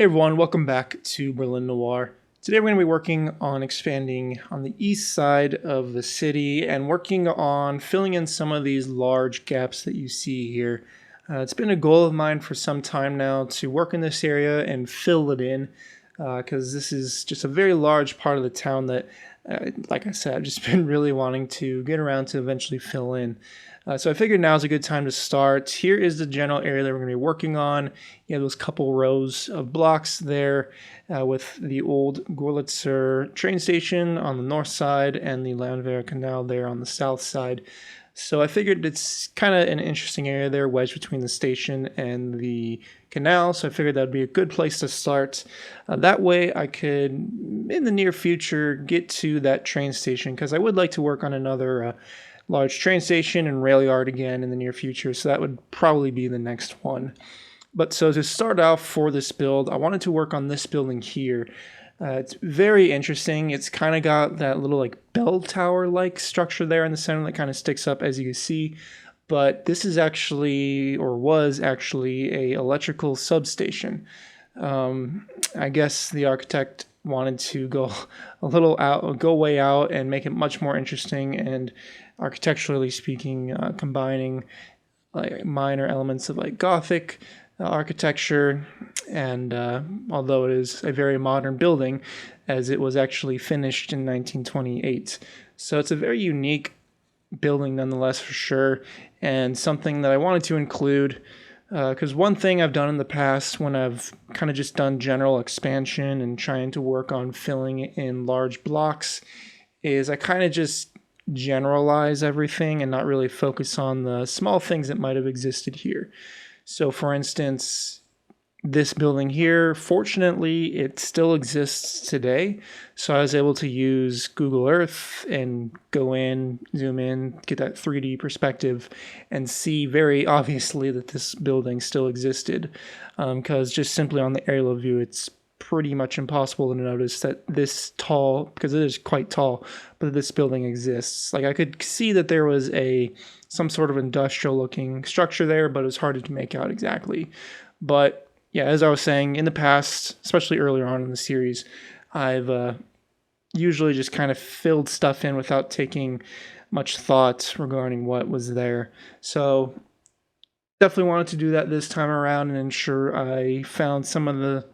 Hey everyone, welcome back to Berlin Noir. Today we're going to be working on expanding on the east side of the city and working on filling in some of these large gaps that you see here. It's been a goal of mine for some time now to work in this area and fill it in because this is just a very large part of the town that, like I said, I've just been really wanting to get around to eventually fill in. So I figured now is a good time to start. Here is the general area that we're going to be working on. You have those couple rows of blocks there with the old Gorlitzer train station on the north side and the Landwehr Canal there on the south side. So I figured it's kind of an interesting area there, wedged between the station and the canal. So I figured that'd be a good place to start. That way I could, in the near future, get to that train station because I would like to work on another large train station and rail yard again in the near future, so that would probably be the next one. But so to start off for this build, I wanted to work on this building here. It's very interesting. It's kind of got that little like bell tower like structure there in the center that kind of sticks up, as you can see. But this is actually, or was actually, a electrical substation. I guess the architect wanted to go go way out and make it much more interesting and architecturally speaking, combining like minor elements of like Gothic architecture, and although it is a very modern building, as it was actually finished in 1928, so it's a very unique building nonetheless for sure, and something that I wanted to include. Because one thing I've done in the past when I've kind of just done general expansion and trying to work on filling in large blocks is I kind of just generalize everything and not really focus on the small things that might have existed here. So for instance, this building here, fortunately, it still exists today. So I was able to use Google Earth and go in, zoom in, get that 3D perspective, and see very obviously that this building still existed. Because just simply on the aerial view, it's pretty much impossible to notice that this tall, because it is quite tall, but this building exists. Like I could see that there was some sort of industrial looking structure there, but it was hard to make out exactly. But yeah, as I was saying, in the past, especially earlier on in the series, I've usually just kind of filled stuff in without taking much thought regarding what was there. So definitely wanted to do that this time around and ensure I found some of the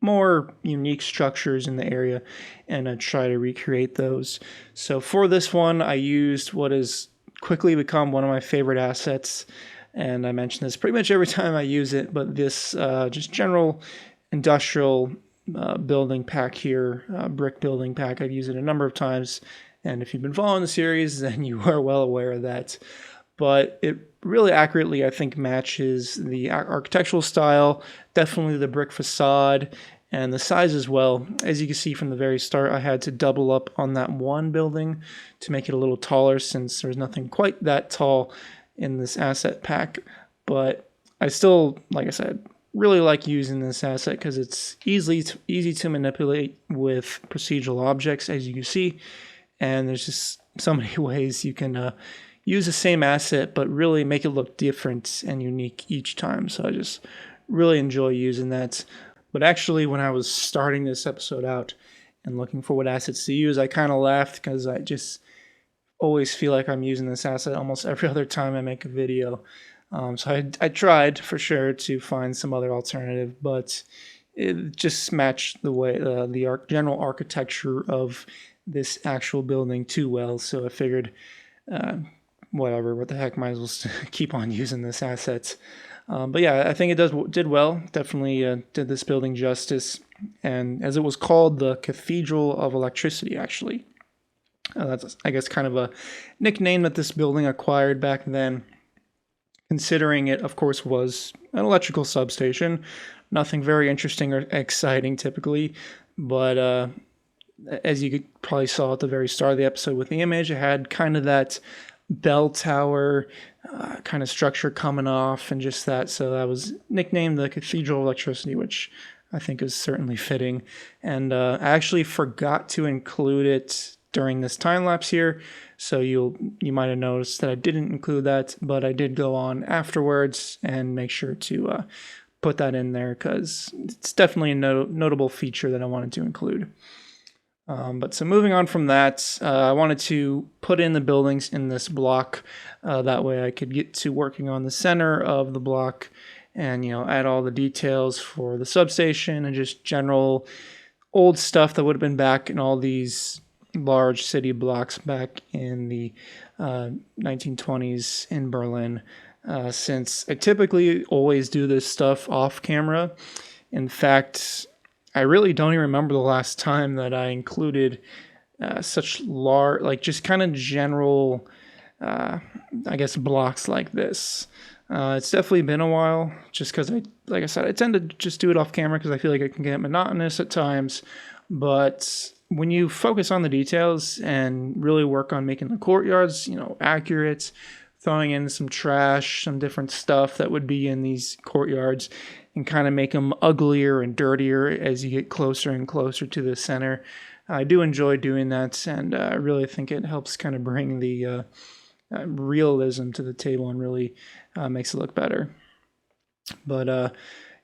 more unique structures in the area and try to recreate those. So for this one, I used what has quickly become one of my favorite assets, and I mention this pretty much every time I use it, but this just general industrial building pack here, brick building pack. I've used it a number of times, and if you've been following the series, then you are well aware of that. But it really accurately, I think, matches the architectural style, definitely the brick facade, and the size as well. As you can see from the very start, I had to double up on that one building to make it a little taller since there's nothing quite that tall in this asset pack. But I still, like I said, really like using this asset because it's easy to manipulate with procedural objects, as you can see, and there's just so many ways you can use the same asset but really make it look different and unique each time. So I just really enjoy using that. But actually, when I was starting this episode out and looking for what assets to use, I kind of laughed because I just always feel like I'm using this asset almost every other time I make a video. So I tried for sure to find some other alternative, but it just matched the way the general architecture of this actual building too well. So I figured, whatever, what the heck, might as well keep on using this asset. But yeah, I think it did well. Definitely did this building justice. And as it was called, the Cathedral of Electricity, actually. That's, I guess, kind of a nickname that this building acquired back then, considering it, of course, was an electrical substation. Nothing very interesting or exciting, typically. But as you probably saw at the very start of the episode with the image, it had kind of that bell tower kind of structure coming off and just that. So that was nicknamed the Cathedral of Electricity, which I think is certainly fitting. And I actually forgot to include it during this time lapse here, so you might have noticed that I didn't include that, but I did go on afterwards and make sure to put that in there because it's definitely a notable feature that I wanted to include. But so moving on from that, I wanted to put in the buildings in this block. That way I could get to working on the center of the block and, add all the details for the substation and just general old stuff that would have been back in all these large city blocks back in the 1920s in Berlin. Since I typically always do this stuff off camera. In fact, I really don't even remember the last time that I included such large, like just kind of general, I guess, blocks like this. It's definitely been a while, just because like I said, I tend to just do it off camera because I feel like it can get monotonous at times. But when you focus on the details and really work on making the courtyards, accurate, throwing in some trash, some different stuff that would be in these courtyards, and kind of make them uglier and dirtier as you get closer and closer to the center. I do enjoy doing that, and I really think it helps kind of bring the realism to the table and really makes it look better. But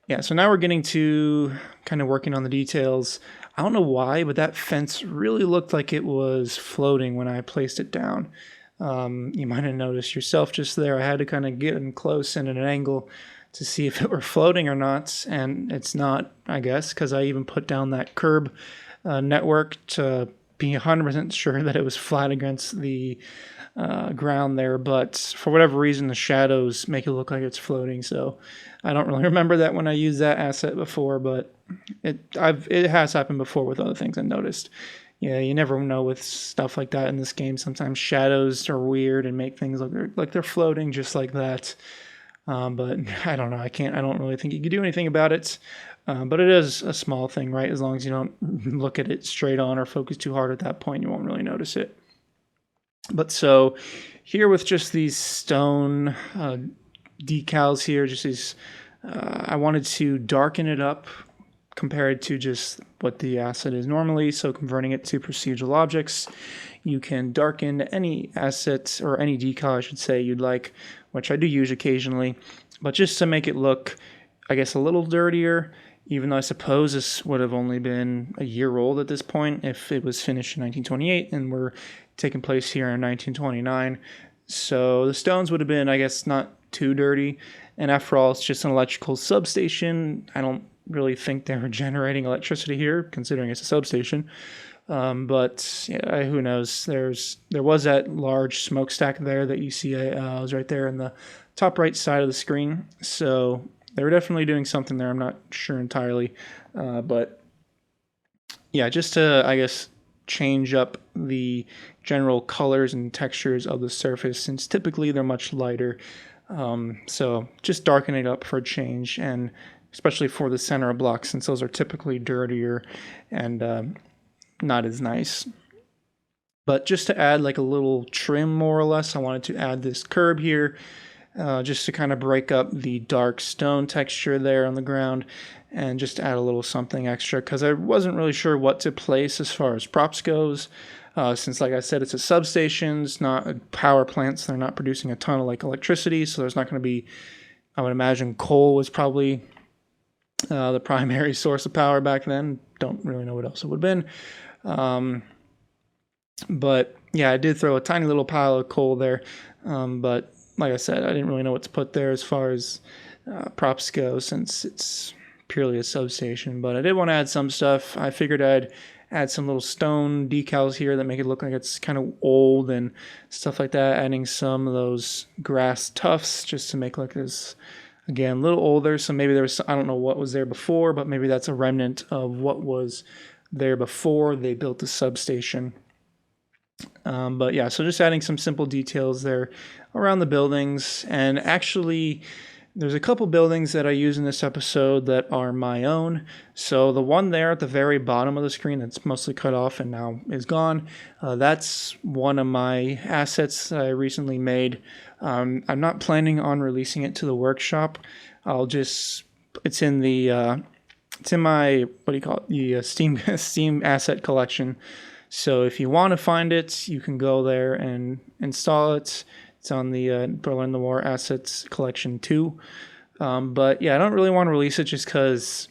yeah, so now we're getting to kind of working on the details. I don't know why, but that fence really looked like it was floating when I placed it down. You might have noticed yourself just there. I had to kind of get in close and at an angle to see if it were floating or not, and it's not, I guess, because I even put down that curb network to be 100% sure that it was flat against the ground there, but for whatever reason the shadows make it look like it's floating, so I don't really remember that when I used that asset before, but it has happened before with other things I noticed. Yeah, you never know with stuff like that in this game. Sometimes shadows are weird and make things look like they're floating just like that. But I don't know. I don't really think you can do anything about it. But it is a small thing, right? As long as you don't look at it straight on or focus too hard at that point, you won't really notice it. But so here with just these stone decals here, just these, I wanted to darken it up compared to just what the asset is normally. So converting it to procedural objects, you can darken any asset or any decal, I should say, you'd like, which I do use occasionally, but just to make it look, I guess, a little dirtier, even though I suppose this would have only been a year old at this point if it was finished in 1928 and we're taking place here in 1929. So the stones would have been, I guess, not too dirty. And after all, it's just an electrical substation. I don't really think they were generating electricity here, considering it's a substation. But yeah, who knows? There was that large smokestack there that you see. Was right there in the top right side of the screen. So they were definitely doing something there. I'm not sure entirely, but yeah, just to, I guess, change up the general colors and textures of the surface, since typically they're much lighter. So just darken it up for a change, and especially for the center of blocks, since those are typically dirtier and not as nice. But just to add like a little trim, more or less, I wanted to add this curb here, just to kind of break up the dark stone texture there on the ground, and just add a little something extra, because I wasn't really sure what to place as far as props goes. Since, like I said, it's a substation, it's not a power plant, so they're not producing a ton of like electricity, so there's not going to be, I would imagine coal was probably the primary source of power back then. Don't really know what else it would have been. But yeah, I did throw a tiny little pile of coal there. But like I said, I didn't really know what to put there as far as props go, since it's purely a substation. But I did want to add some stuff. I figured I'd add some little stone decals here that make it look like it's kind of old and stuff like that. Adding some of those grass tufts just to make like this, again, a little older. So maybe there was, I don't know what was there before, but maybe that's a remnant of what was there before they built the substation. But yeah, so just adding some simple details there around the buildings. And actually, there's a couple buildings that I use in this episode that are my own. So the one there at the very bottom of the screen that's mostly cut off and now is gone, that's one of my assets that I recently made. I'm not planning on releasing it to the workshop. It's in my, what do you call it, the Steam asset collection. So if you want to find it, you can go there and install it. It's on the Berlin Noir Assets Collection 2. But yeah, I don't really want to release it just because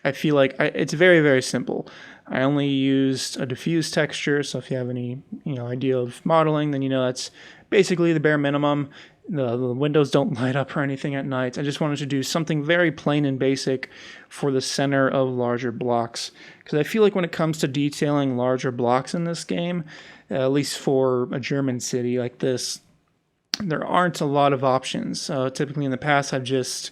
I feel like it's very, very simple. I only used a diffuse texture, so if you have any idea of modeling, then that's basically the bare minimum. The windows don't light up or anything at night. I just wanted to do something very plain and basic for the center of larger blocks, because I feel like when it comes to detailing larger blocks in this game, at least for a German city like this, there aren't a lot of options. Typically in the past, I've just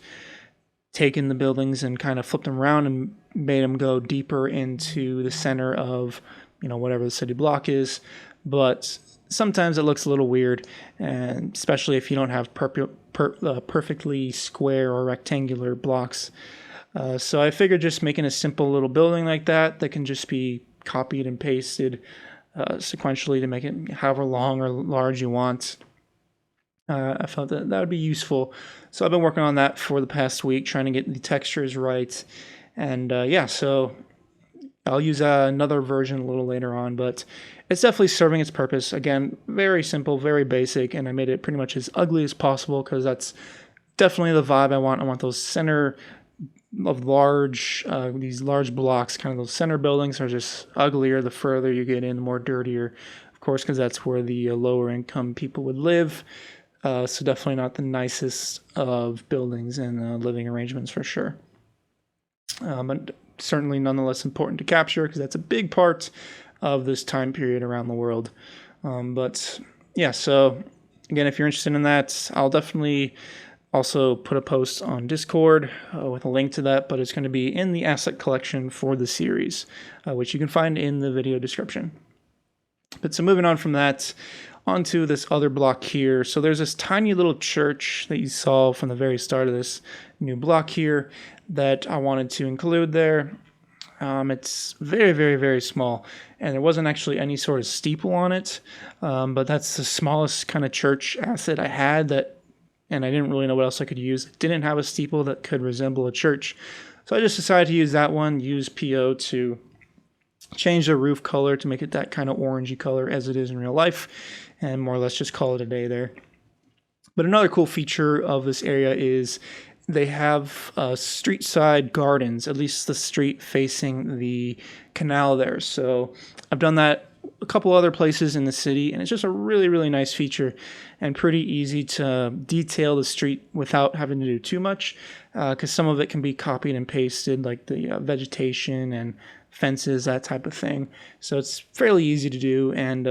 taken the buildings and kind of flipped them around and made them go deeper into the center of whatever the city block is. But sometimes it looks a little weird, and especially if you don't have perfectly square or rectangular blocks. So I figured just making a simple little building like that can just be copied and pasted sequentially to make it however long or large you want. I felt that would be useful. So I've been working on that for the past week, trying to get the textures right. And yeah, so I'll use another version a little later on, but it's definitely serving its purpose. Again, very simple, very basic, and I made it pretty much as ugly as possible because that's definitely the vibe I want. I want those center of these large blocks, kind of those center buildings are just uglier the further you get in, the more dirtier, of course, because that's where the lower income people would live. So definitely not the nicest of buildings and living arrangements for sure. But certainly nonetheless important to capture because that's a big part of this time period around the world. But yeah, so again, if you're interested in that, I'll definitely also put a post on Discord with a link to that, but it's going to be in the asset collection for the series, which you can find in the video description. But so moving on from that, onto this other block here. So there's this tiny little church that you saw from the very start of this new block here that I wanted to include there. It's very, very, very small, and there wasn't actually any sort of steeple on it, but that's the smallest kind of church asset I had and I didn't really know what else I could use. It didn't have a steeple that could resemble a church, so I just decided to use that one, use PO to change the roof color to make it that kind of orangey color as it is in real life, and more or less just call it a day there. But another cool feature of this area is they have street side gardens, at least the street facing the canal there. So I've done that a couple other places in the city, and it's just a really, really nice feature and pretty easy to detail the street without having to do too much, because some of it can be copied and pasted, like the vegetation and fences, that type of thing. So it's fairly easy to do, and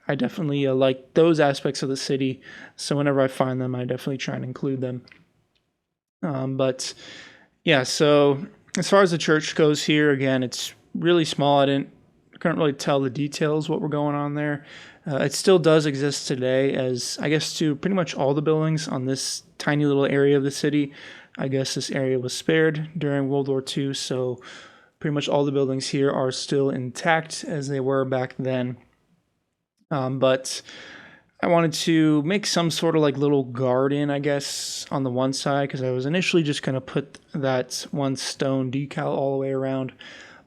I definitely like those aspects of the city. So whenever I find them, I definitely try and include them. But yeah, so as far as the church goes here, again, it's really small. I couldn't really tell the details what were going on there. It still does exist today, as I guess to pretty much all the buildings on this tiny little area of the city. I guess this area was spared during World War II, so pretty much all the buildings here are still intact as they were back then. But I wanted to make some sort of like little garden, I guess, on the one side, because I was initially just going to put that one stone decal all the way around,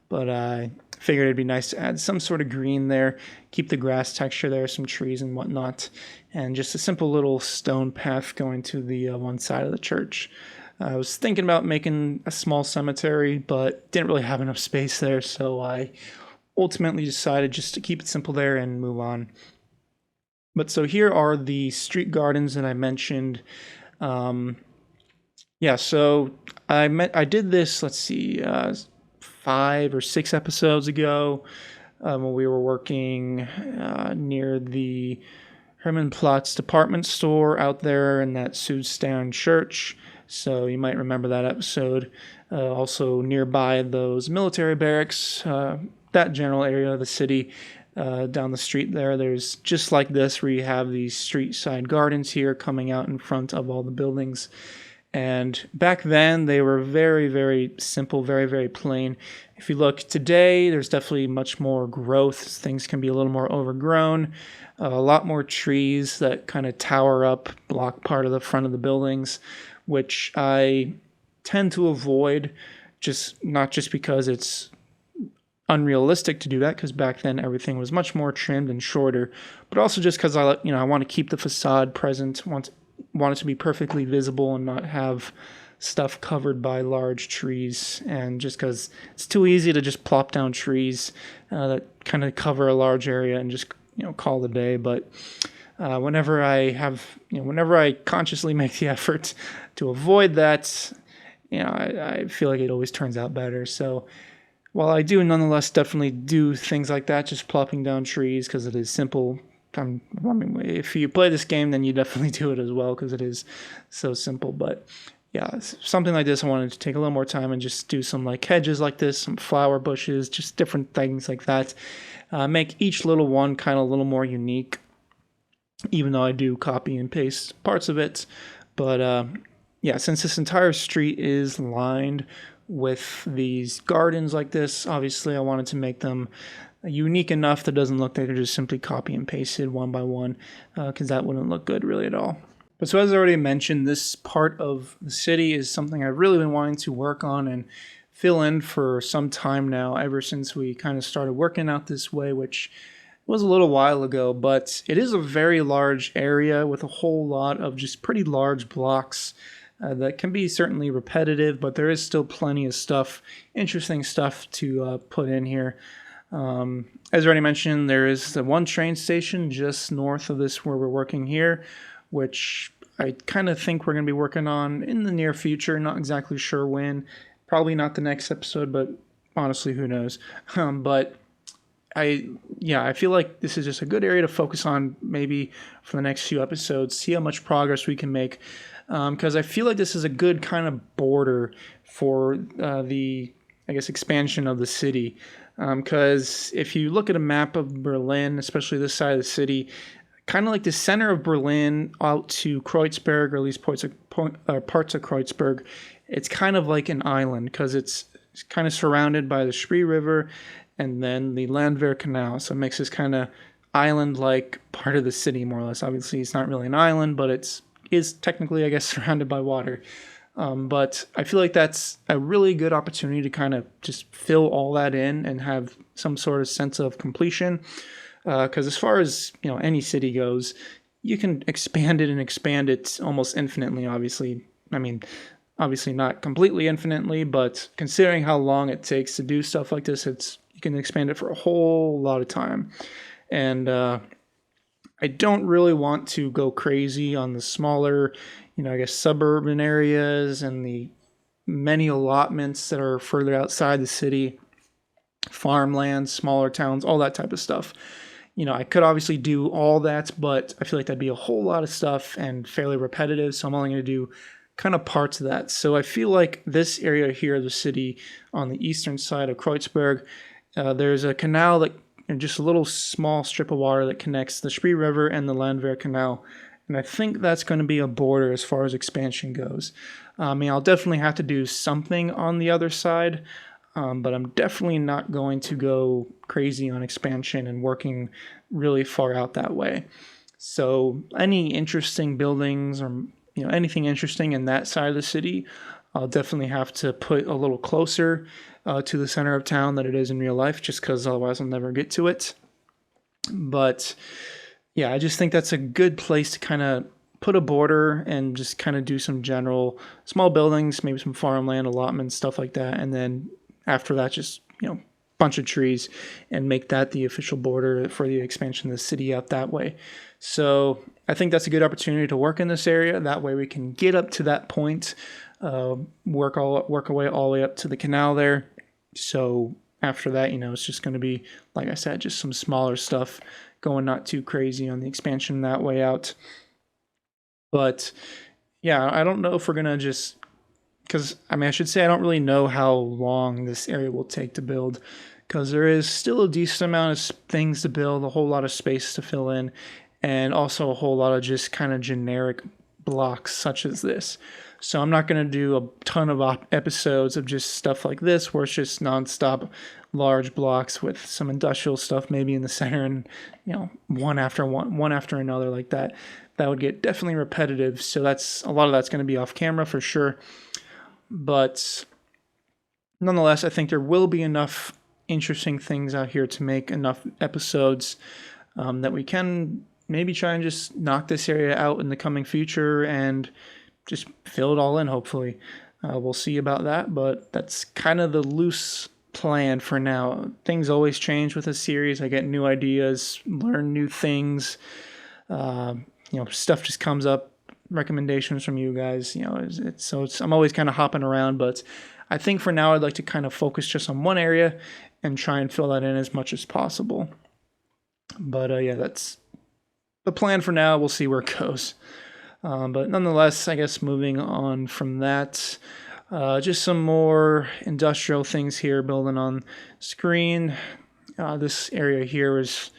but I figured it'd be nice to add some sort of green there, keep the grass texture there, some trees and whatnot, and just a simple little stone path going to the one side of the church. I was thinking about making a small cemetery, but didn't really have enough space there, so I ultimately decided just to keep it simple there and move on. But so here are the street gardens that I mentioned. Yeah, so I did this, let's see, 5 or 6 episodes ago when we were working near the Hermannplatz department store out there in that Südstern church. So you might remember that episode. Also nearby those military barracks, that general area of the city. Down the street there's just like this where you have these street side gardens here coming out in front of all the buildings. And back then they were very, very simple, very, very plain. If you look today, there's definitely much more growth. Things can be a little more overgrown, a lot more trees that kind of tower up, block part of the front of the buildings, which I tend to avoid, not just because it's unrealistic to do that, because back then everything was much more trimmed and shorter, but also just because I want to keep the facade present, want want it to be perfectly visible and not have stuff covered by large trees, and just because it's too easy to just plop down trees that kind of cover a large area and just call it a day. But whenever I consciously make the effort to avoid that, I feel like it always turns out better. So while I do nonetheless definitely do things like that, just plopping down trees because it is simple. I mean, if you play this game, then you definitely do it as well because it is so simple. But yeah, something like this, I wanted to take a little more time and just do some like hedges like this, some flower bushes, just different things like that. Make each little one kind of a little more unique, even though I do copy and paste parts of it. But yeah, since this entire street is lined with these gardens like this, obviously I wanted to make them unique enough that it doesn't look like they're just simply copy and pasted one by one, because that wouldn't look good really at all. But so as I already mentioned, this part of the city is something I've really been wanting to work on and fill in for some time now, ever since we kind of started working out this way, which was a little while ago. But it is a very large area with a whole lot of just pretty large blocks that can be certainly repetitive, but there is still plenty of stuff, interesting stuff to put in here. As I already mentioned, there is the one train station just north of this where we're working here, which I kind of think we're going to be working on in the near future. Not exactly sure when. Probably not the next episode, but honestly, who knows? But I feel like this is just a good area to focus on maybe for the next few episodes, see how much progress we can make. Because I feel like this is a good kind of border for the, I guess, expansion of the city. Because if you look at a map of Berlin, especially this side of the city, kind of like the center of Berlin out to Kreuzberg, or at least parts of Kreuzberg, it's kind of like an island because it's kind of surrounded by the Spree River and then the Landwehr Canal. So it makes this kind of island-like part of the city, more or less. Obviously, it's not really an island, but it is technically, I guess, surrounded by water. But I feel like that's a really good opportunity to kind of just fill all that in and have some sort of sense of completion. Because as far as any city goes, you can expand it almost infinitely. Obviously, I mean, obviously not completely infinitely, but considering how long it takes to do stuff like this, you can expand it for a whole lot of time. And I don't really want to go crazy on the smaller, I guess, suburban areas and the many allotments that are further outside the city, farmlands, smaller towns, all that type of stuff. I could obviously do all that, but I feel like that'd be a whole lot of stuff and fairly repetitive, so I'm only going to do kind of parts of that. So I feel like this area here of the city on the eastern side of Kreuzberg, there's a canal that, just a little small strip of water that connects the Spree River and the Landwehr Canal. And I think that's going to be a border as far as expansion goes. I mean, I'll definitely have to do something on the other side, but I'm definitely not going to go crazy on expansion and working really far out that way. So any interesting buildings or anything interesting in that side of the city, I'll definitely have to put a little closer to the center of town than it is in real life, just because otherwise I'll never get to it. But yeah, I just think that's a good place to kind of put a border and just kind of do some general small buildings, maybe some farmland allotments, stuff like that. And then after that, just, bunch of trees and make that the official border for the expansion of the city out that way. So I think that's a good opportunity to work in this area. That way we can get up to that point, work our way all the way up to the canal there. So after that, it's just going to be, like I said, just some smaller stuff going not too crazy on the expansion that way out. But yeah, I don't know if we're going to just, because I should say I don't really know how long this area will take to build, because there is still a decent amount of things to build, a whole lot of space to fill in, and also a whole lot of just kind of generic blocks such as this. So I'm not going to do a ton of episodes of just stuff like this where it's just nonstop large blocks with some industrial stuff maybe in the center and one after another like that. That would get definitely repetitive. So a lot of that's going to be off camera for sure. But nonetheless, I think there will be enough interesting things out here to make enough episodes that we can maybe try and just knock this area out in the coming future and just fill it all in, hopefully. We'll see about that, but that's kind of the loose plan for now. Things always change with a series. I get new ideas, learn new things. Stuff just comes up, recommendations from you guys. I'm always kind of hopping around, but I think for now I'd like to kind of focus just on one area and try and fill that in as much as possible. But that's the plan for now. We'll see where it goes. But nonetheless, I guess moving on from that, just some more industrial things here building on screen. This area here is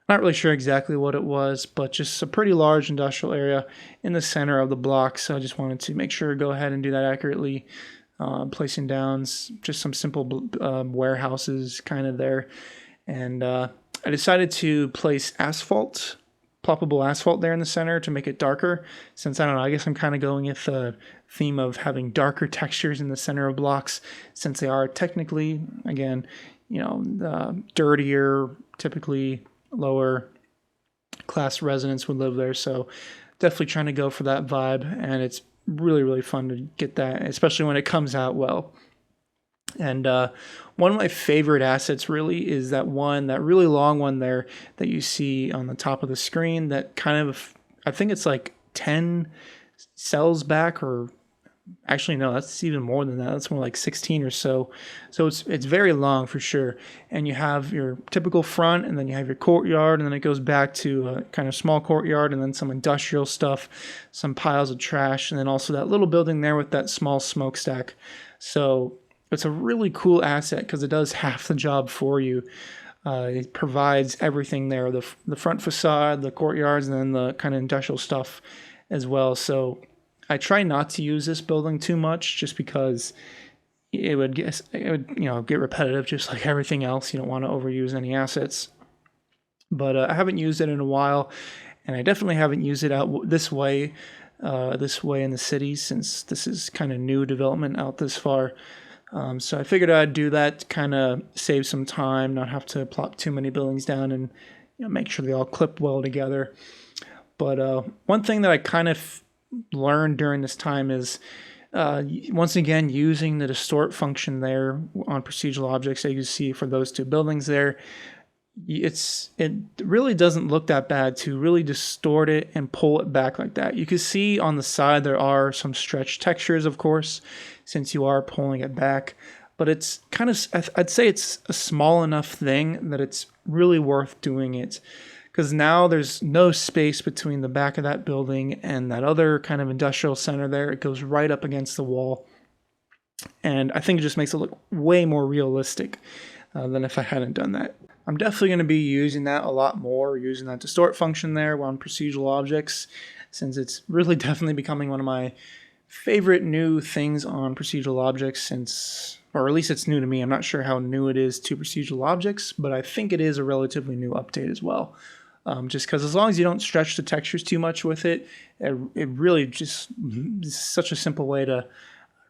not really sure exactly what it was, but just a pretty large industrial area in the center of the block. So I just wanted to make sure to go ahead and do that accurately. Placing down just some simple warehouses kind of there. And I decided to place ploppable asphalt there in the center to make it darker, since I don't know, I guess I'm kind of going with the theme of having darker textures in the center of blocks, since they are technically, again, dirtier, typically lower class residents would live there. So definitely trying to go for that vibe, and it's really, really fun to get that, especially when it comes out well. And one of my favorite assets really is that really long one there that you see on the top of the screen that kind of, I think it's like 10 cells back, or actually no, that's even more than that. That's more like 16 or so. So it's very long for sure. And you have your typical front, and then you have your courtyard, and then it goes back to a kind of small courtyard, and then some industrial stuff, some piles of trash, and then also that little building there with that small smokestack. So it's a really cool asset because it does half the job for you. It provides everything there, the front facade, the courtyards, and then the kind of industrial stuff as well. So I try not to use this building too much, just because it would get repetitive, just like everything else. You don't want to overuse any assets. But I haven't used it in a while, and I definitely haven't used it out this way in the city, since this is kind of new development out this far. So I figured I'd do that, kind of save some time, not have to plop too many buildings down, and make sure they all clip well together. But one thing that I kind of learned during this time is, once again, using the distort function there on procedural objects that you see for those two buildings there. It really doesn't look that bad to really distort it and pull it back like that. You can see on the side there are some stretched textures, of course, since you are pulling it back. But it's kind of, I'd say it's a small enough thing that it's really worth doing it. Because now there's no space between the back of that building and that other kind of industrial center there. It goes right up against the wall. And I think it just makes it look way more realistic than if I hadn't done that. I'm definitely going to be using that a lot more, using that distort function there on procedural objects, since it's really definitely becoming one of my favorite new things on procedural objects, or at least it's new to me. I'm not sure how new it is to procedural objects, but I think it is a relatively new update as well. Just because as long as you don't stretch the textures too much with it, it really just is such a simple way to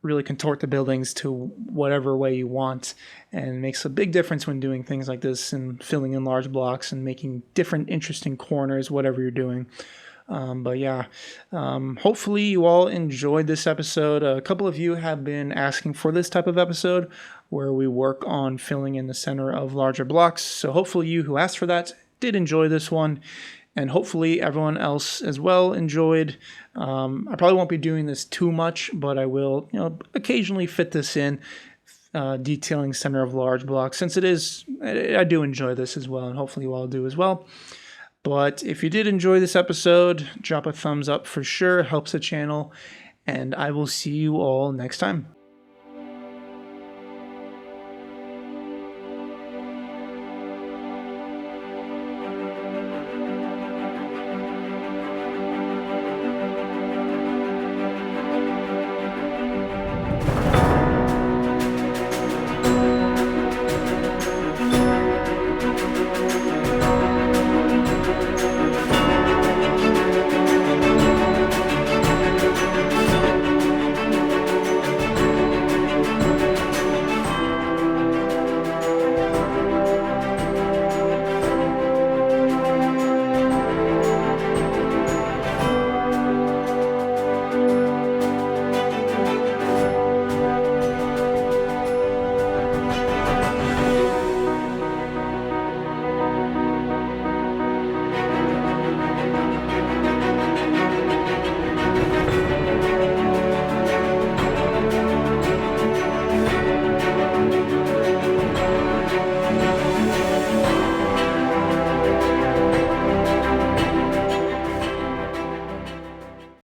really contort the buildings to whatever way you want, and makes a big difference when doing things like this and filling in large blocks and making different interesting corners, whatever you're doing. But yeah, hopefully you all enjoyed this episode. A couple of you have been asking for this type of episode where we work on filling in the center of larger blocks. So hopefully you who asked for that did enjoy this one, and hopefully everyone else as well enjoyed. I probably won't be doing this too much, but I will, occasionally fit this in, detailing center of large blocks, since I do enjoy this as well, and hopefully you all do as well. But if you did enjoy this episode, drop a thumbs up for sure. It helps the channel, and I will see you all next time.